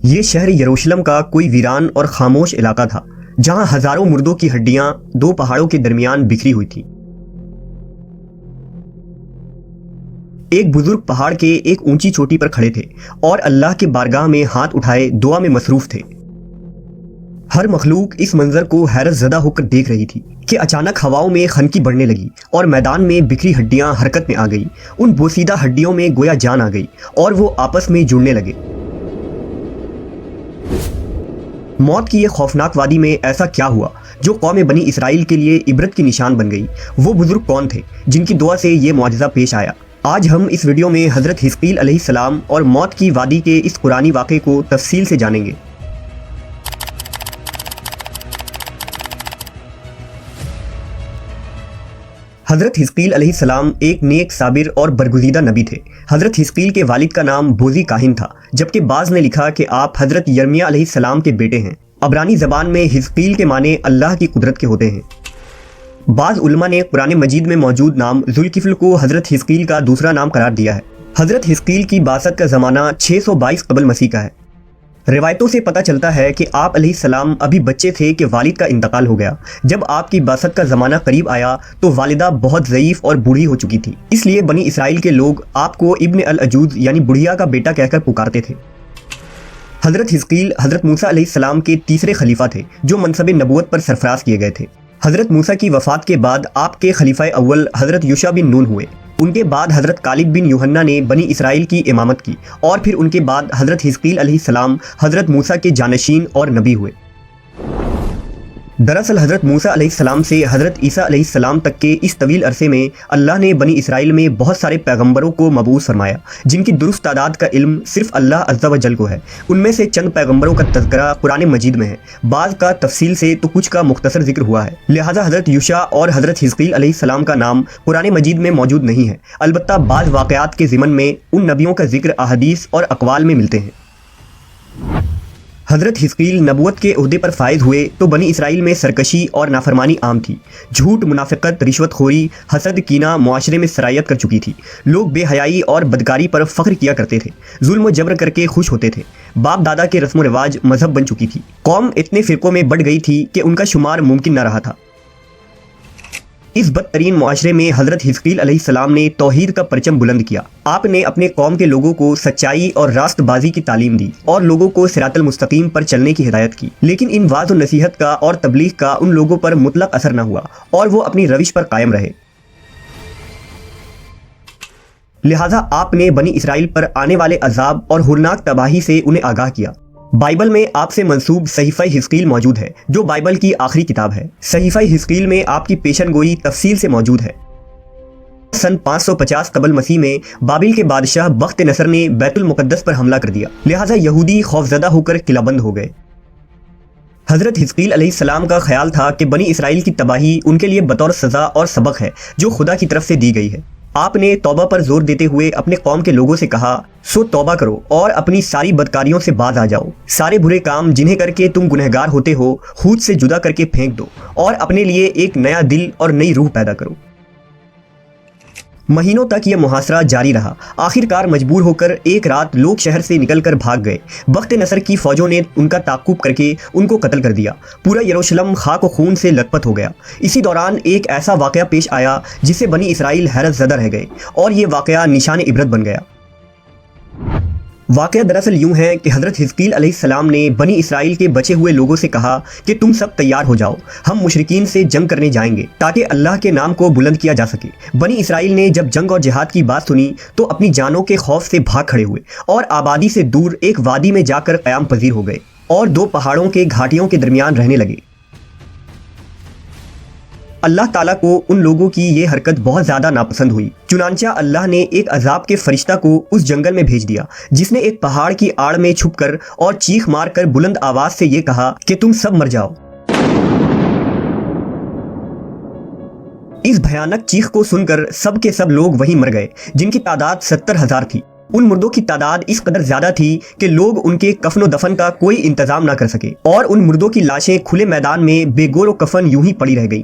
یہ شہر یروشلم کا کوئی ویران اور خاموش علاقہ تھا جہاں ہزاروں مردوں کی ہڈیاں دو پہاڑوں کے درمیان بکھری ہوئی تھیں۔ ایک بزرگ پہاڑ کے ایک اونچی چوٹی پر کھڑے تھے اور اللہ کے بارگاہ میں ہاتھ اٹھائے دعا میں مصروف تھے۔ ہر مخلوق اس منظر کو حیرت زدہ ہو کر دیکھ رہی تھی کہ اچانک ہواؤں میں خنکی بڑھنے لگی اور میدان میں بکھری ہڈیاں حرکت میں آ گئی۔ ان بوسیدہ ہڈیوں میں گویا جان آ گئی اور وہ آپس میں جڑنے لگے۔ موت کی یہ خوفناک وادی میں ایسا کیا ہوا جو قوم بنی اسرائیل کے لیے عبرت کی نشان بن گئی؟ وہ بزرگ کون تھے جن کی دعا سے یہ معجزہ پیش آیا؟ آج ہم اس ویڈیو میں حضرت حزقیل علیہ السلام اور موت کی وادی کے اس قرآنی واقعے کو تفصیل سے جانیں گے۔ حضرت حزقیل علیہ السلام ایک نیک، صابر اور برگزیدہ نبی تھے۔ حضرت حزقیل کے والد کا نام بوزی کاہن تھا، جبکہ بعض نے لکھا کہ آپ حضرت یرمیہ علیہ السلام کے بیٹے ہیں۔ عبرانی زبان میں حزقیل کے معنی اللہ کی قدرت کے ہوتے ہیں۔ بعض علماء نے قرآن مجید میں موجود نام ذوالکفل کو حضرت حزقیل کا دوسرا نام قرار دیا ہے۔ حضرت حزقیل کی بعثت کا زمانہ 622 قبل مسیح کا ہے۔ روایتوں سے پتہ چلتا ہے کہ آپ علیہ السلام ابھی بچے تھے کہ والد کا انتقال ہو گیا۔ جب آپ کی بعثت کا زمانہ قریب آیا تو والدہ بہت ضعیف اور بوڑھی ہو چکی تھی، اس لیے بنی اسرائیل کے لوگ آپ کو ابن العجوز یعنی بڑھیا کا بیٹا کہہ کر پکارتے تھے۔ حضرت حزقیل حضرت موسیٰ علیہ السلام کے تیسرے خلیفہ تھے جو منصب نبوت پر سرفراز کیے گئے تھے۔ حضرت موسیٰ کی وفات کے بعد آپ کے خلیفہ اول حضرت یوشع بن نون ہوئے۔ ان کے بعد حضرت کالب بن یوحنا نے بنی اسرائیل کی امامت کی اور پھر ان کے بعد حضرت حزقیل علیہ السلام حضرت موسیٰ کے جانشین اور نبی ہوئے۔ دراصل حضرت موسیٰ علیہ السلام سے حضرت عیسیٰ علیہ السلام تک کے اس طویل عرصے میں اللہ نے بنی اسرائیل میں بہت سارے پیغمبروں کو مبعوث فرمایا جن کی درست تعداد کا علم صرف اللہ عز و جل کو ہے۔ ان میں سے چند پیغمبروں کا تذکرہ قرآن مجید میں ہے، بعض کا تفصیل سے تو کچھ کا مختصر ذکر ہوا ہے۔ لہٰذا حضرت یوشع اور حضرت حزقیل علیہ السلام کا نام قرآن مجید میں موجود نہیں ہے، البتہ بعض واقعات کے ضمن میں ان نبیوں کا ذکر احادیث اور اقوال میں ملتے ہیں۔ حضرت حزقیل نبوت کے عہدے پر فائز ہوئے تو بنی اسرائیل میں سرکشی اور نافرمانی عام تھی۔ جھوٹ، منافقت، رشوت خوری، حسد، کینہ معاشرے میں سرایت کر چکی تھی۔ لوگ بے حیائی اور بدکاری پر فخر کیا کرتے تھے، ظلم و جبر کر کے خوش ہوتے تھے۔ باپ دادا کے رسم و رواج مذہب بن چکی تھی۔ قوم اتنے فرقوں میں بڑھ گئی تھی کہ ان کا شمار ممکن نہ رہا تھا۔ اس بدترین معاشرے میں حضرت حزقیل علیہ السلام نے توحید کا پرچم بلند کیا۔ آپ نے اپنے قوم کے لوگوں کو سچائی اور راست بازی کی تعلیم دی اور لوگوں کو صراط المستقیم پر چلنے کی ہدایت کی، لیکن ان وعظ و نصیحت کا اور تبلیغ کا ان لوگوں پر مطلق اثر نہ ہوا اور وہ اپنی روش پر قائم رہے۔ لہٰذا آپ نے بنی اسرائیل پر آنے والے عذاب اور ہولناک تباہی سے انہیں آگاہ کیا۔ بائبل میں آپ سے منسوب صحیفہ حزقیل موجود ہے جو بائبل کی آخری کتاب ہے۔ صحیفہ حزقیل میں آپ کی پیشن گوئی تفصیل سے موجود ہے۔ سن 550 قبل مسیح میں بابل کے بادشاہ بخت نصر نے بیت المقدس پر حملہ کر دیا، لہٰذا یہودی خوفزدہ ہو کر قلعہ بند ہو گئے۔ حضرت حزقیل علیہ السلام کا خیال تھا کہ بنی اسرائیل کی تباہی ان کے لیے بطور سزا اور سبق ہے جو خدا کی طرف سے دی گئی ہے۔ آپ نے توبہ پر زور دیتے ہوئے اپنے قوم کے لوگوں سے کہا، سو توبہ کرو اور اپنی ساری بدکاریوں سے باز آ جاؤ۔ سارے برے کام جنہیں کر کے تم گنہگار ہوتے ہو خود سے جدا کر کے پھینک دو اور اپنے لیے ایک نیا دل اور نئی روح پیدا کرو۔ مہینوں تک یہ محاصرہ جاری رہا۔ آخر کار مجبور ہو کر ایک رات لوگ شہر سے نکل کر بھاگ گئے۔ بخت نصر کی فوجوں نے ان کا تعاقب کر کے ان کو قتل کر دیا۔ پورا یروشلم خاک و خون سے لت پت ہو گیا۔ اسی دوران ایک ایسا واقعہ پیش آیا جس سے بنی اسرائیل حیرت زدہ رہ گئے اور یہ واقعہ نشان عبرت بن گیا۔ واقعہ دراصل یوں ہے کہ حضرت حزقیل علیہ السلام نے بنی اسرائیل کے بچے ہوئے لوگوں سے کہا کہ تم سب تیار ہو جاؤ، ہم مشرکین سے جنگ کرنے جائیں گے تاکہ اللہ کے نام کو بلند کیا جا سکے۔ بنی اسرائیل نے جب جنگ اور جہاد کی بات سنی تو اپنی جانوں کے خوف سے بھاگ کھڑے ہوئے اور آبادی سے دور ایک وادی میں جا کر قیام پذیر ہو گئے اور دو پہاڑوں کے گھاٹیوں کے درمیان رہنے لگے۔ اللہ تعالیٰ کو ان لوگوں کی یہ حرکت بہت زیادہ ناپسند ہوئی، چنانچہ اللہ نے ایک عذاب کے فرشتہ کو اس جنگل میں بھیج دیا جس نے ایک پہاڑ کی آڑ میں چھپ کر اور چیخ مار کر بلند آواز سے یہ کہا کہ تم سب مر جاؤ۔ اس بھیانک چیخ کو سن کر سب کے سب لوگ وہیں مر گئے، جن کی تعداد 70,000 تھی۔ ان مردوں کی تعداد اس قدر زیادہ تھی کہ لوگ ان کے کفن و دفن کا کوئی انتظام نہ کر سکے اور ان مردوں کی لاشیں کھلے میدان میں بے گور و کفن یوں ہی پڑی رہ گئیں۔